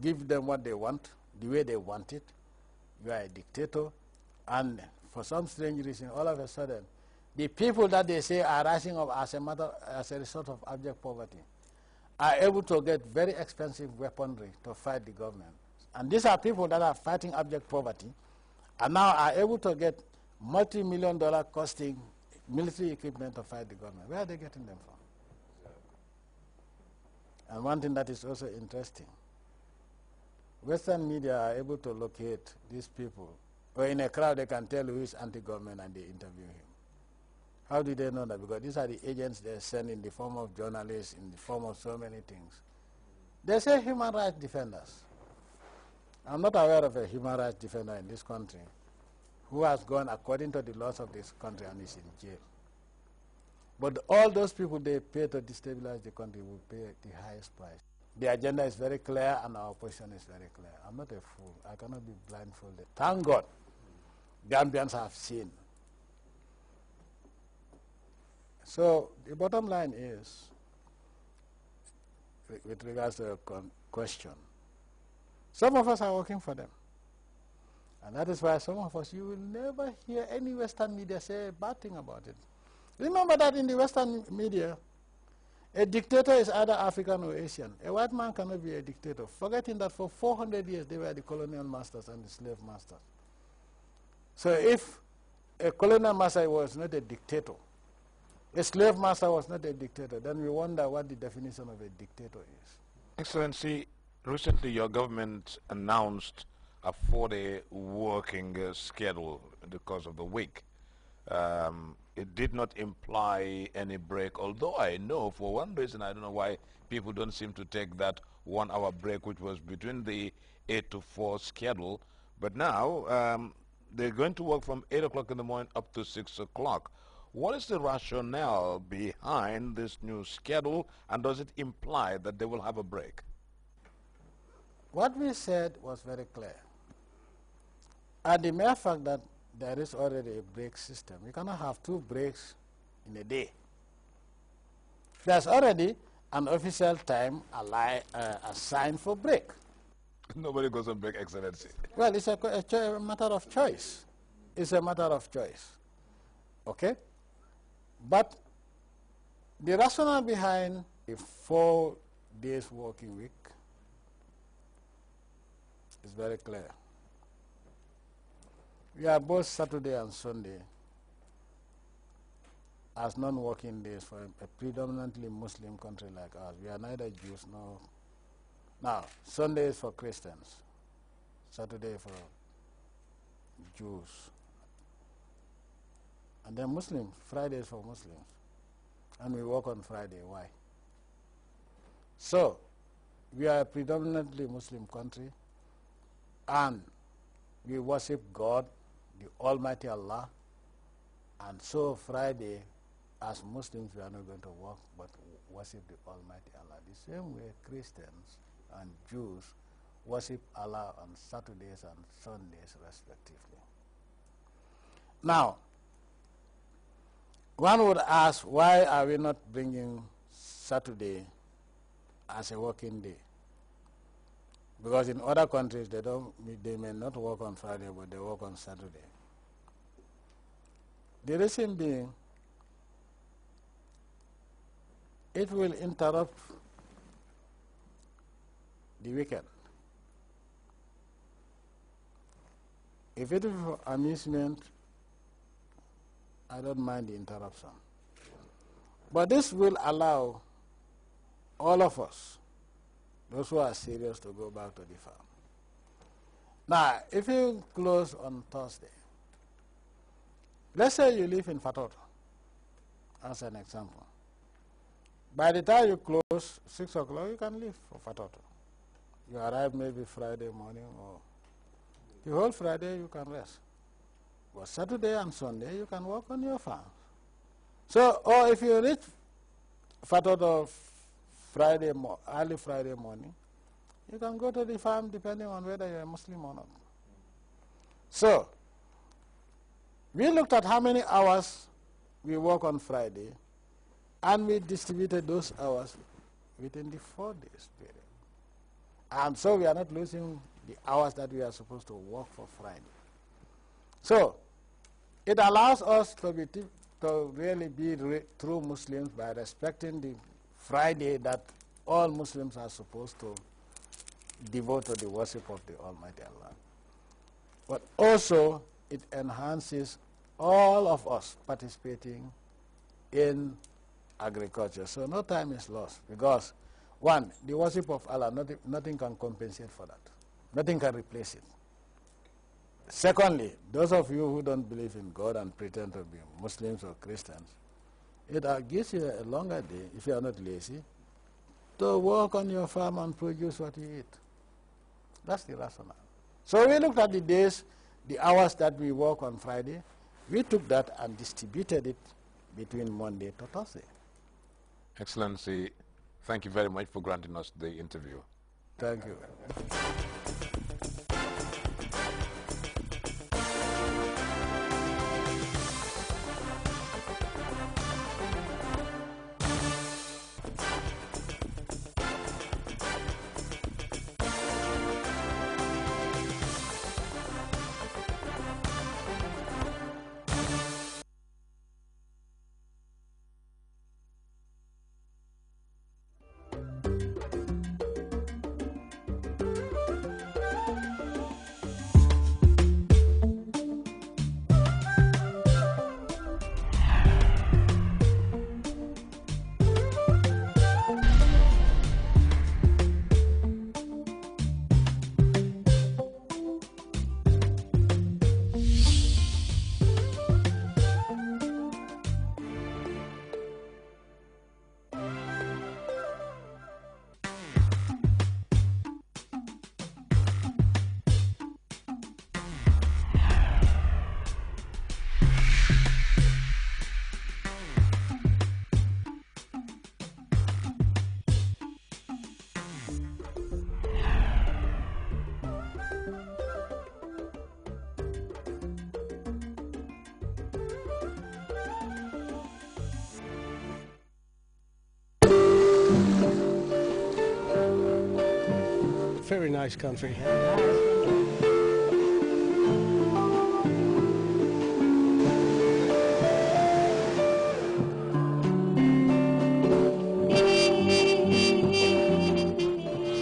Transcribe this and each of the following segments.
give them what they want, the way they want it. You are a dictator. And for some strange reason, all of a sudden, the people that they say are rising up as a result of abject poverty are able to get very expensive weaponry to fight the government. And these are people that are fighting abject poverty and now are able to get multi-million-dollar costing military equipment to fight the government. Where are they getting them from? And one thing that is also interesting, Western media are able to locate these people, or in a crowd they can tell who is anti-government and they interview him. How do they know that? Because these are the agents they send in the form of journalists, in the form of so many things. They say human rights defenders. I'm not aware of a human rights defender in this country who has gone according to the laws of this country and is in jail. But all those people they pay to destabilize the country will pay the highest price. The agenda is very clear and our position is very clear. I'm not a fool. I cannot be blindfolded. Thank God, Gambians have seen. So the bottom line is, with regards to your question, some of us are working for them. And that is why some of us, you will never hear any Western media say a bad thing about it. Remember that in the Western media, a dictator is either African or Asian. A white man cannot be a dictator, forgetting that for 400 years they were the colonial masters and the slave masters. So if a colonial master was not a dictator, a slave master was not a dictator, then we wonder what the definition of a dictator is. Excellency, recently your government announced a 4-day working schedule in the course of the week. It did not imply any break, although I know for one reason, I don't know why people don't seem to take that 1-hour break which was between the 8 to 4 schedule. But now they're going to work from 8 o'clock in the morning up to 6 o'clock. What is the rationale behind this new schedule, and does it imply that they will have a break? What we said was very clear. And the mere fact that there is already a break system, you cannot have 2 breaks in a day. There's already an official time assigned for break. Nobody goes on break, Excellency. Well, it's a matter of choice. It's a matter of choice. Okay? But the rationale behind a 4 days working week is very clear. We are both Saturday and Sunday as non-working days for a predominantly Muslim country like ours. We are neither Jews nor... Now, Sunday is for Christians, Saturday for Jews. And then Muslims, Friday is for Muslims. And we work on Friday. Why? So, we are a predominantly Muslim country, and we worship God, the Almighty Allah, and so Friday, as Muslims, we are not going to work, but worship the Almighty Allah. The same way Christians and Jews worship Allah on Saturdays and Sundays, respectively. Now, one would ask, why are we not bringing Saturday as a working day? Because in other countries, they may not work on Friday, but they work on Saturday. The reason being, it will interrupt the weekend. If it is for amusement, I don't mind the interruption. But this will allow all of us, those who are serious, to go back to the farm. Now, if you close on Thursday, let's say you live in Fatoto, as an example. By the time you close 6 o'clock, you can leave for Fatoto. You arrive maybe Friday morning, or the whole Friday you can rest. But Saturday and Sunday, you can work on your farm. So, or if you reach Fatoto early Friday morning, you can go to the farm depending on whether you're a Muslim or not. So, we looked at how many hours we work on Friday, and we distributed those hours within the 4 days period. And so we are not losing the hours that we are supposed to work for Friday. So it allows us to really be true Muslims by respecting the Friday that all Muslims are supposed to devote to the worship of the Almighty Allah. But also it enhances all of us participating in agriculture. So no time is lost because, one, the worship of Allah, nothing can compensate for that. Nothing can replace it. Secondly, those of you who don't believe in God and pretend to be Muslims or Christians, it gives you a longer day, if you are not lazy, to work on your farm and produce what you eat. That's the rationale. So we looked at the days, the hours that we work on Friday. We took that and distributed it between Monday to Thursday. Excellency, thank you very much for granting us the interview. Thank you. Very nice country.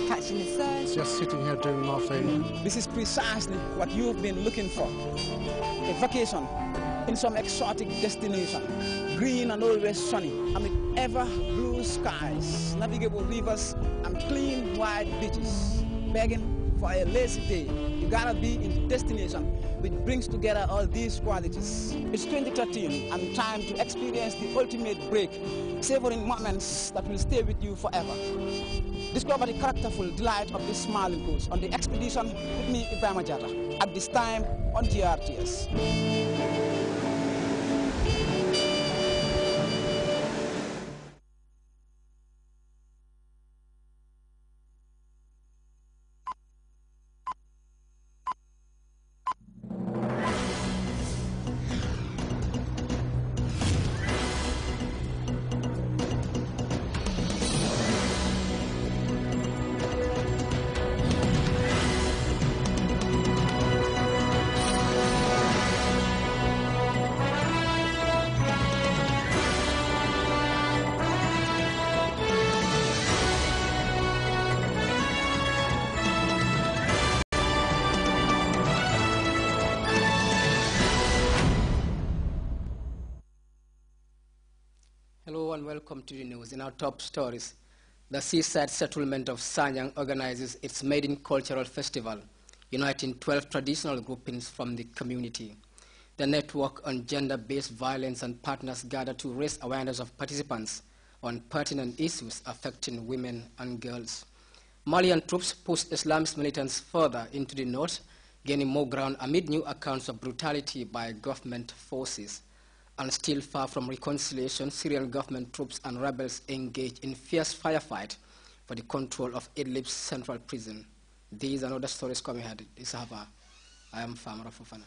Catching the sun. Just sitting here doing nothing. This is precisely what you've been looking for. A vacation in some exotic destination, green and always sunny, amid ever blue skies, navigable rivers, and clean white beaches. Begging for a lazy day, you gotta be in the destination which brings together all these qualities. It's 2013 and time to experience the ultimate break, savoring moments that will stay with you forever. Discover the characterful delight of this smiling coast on the expedition with me, Ibrahim Jata, at this time on GRTS. Hello and welcome to the news. In our top stories, the seaside settlement of Sanyang organizes its maiden cultural festival, uniting 12 traditional groupings from the community. The network on gender-based violence and partners gather to raise awareness of participants on pertinent issues affecting women and girls. Malian troops push Islamist militants further into the north, gaining more ground amid new accounts of brutality by government forces. And still far from reconciliation, Syrian government troops and rebels engage in fierce firefight for the control of Idlib's central prison. These and other stories coming ahead. I am Farmer Fofana.